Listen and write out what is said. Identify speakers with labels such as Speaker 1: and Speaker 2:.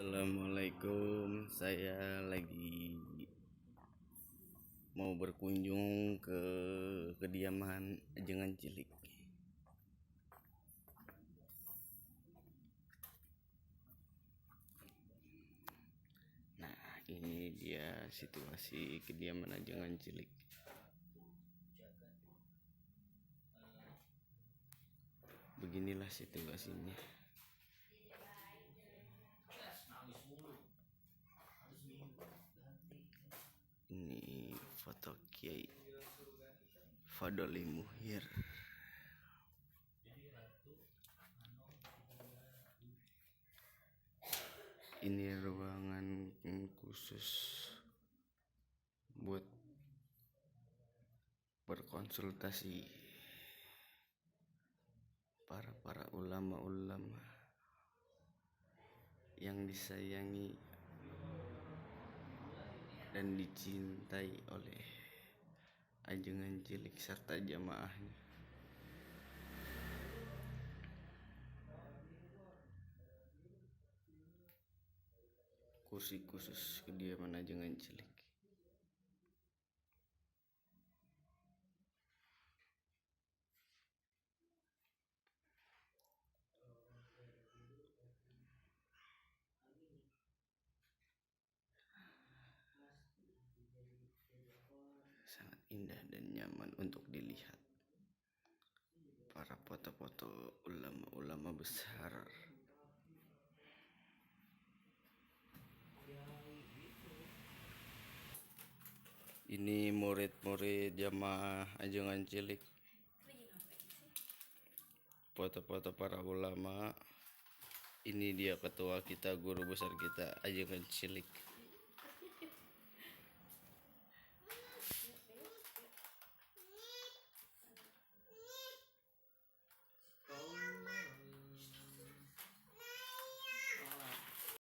Speaker 1: Assalamualaikum, saya lagi mau berkunjung ke kediaman Ajengan Cilik. Nah, ini dia situasi kediaman Ajengan Cilik. Beginilah situasinya. Ini foto Kiai Fadoli Muhyir. Ini ruangan khusus buat berkonsultasi para ulama-ulama yang disayangi dan dicintai oleh Ajengan Cilik serta jamaahnya. Kursi khusus kediaman Ajengan Cilik. Sangat indah dan nyaman untuk dilihat. Para foto-foto ulama-ulama besar. Ini murid-murid jamaah Ajengan Cilik. Foto-foto para ulama. Ini dia ketua kita, guru besar kita Ajengan Cilik.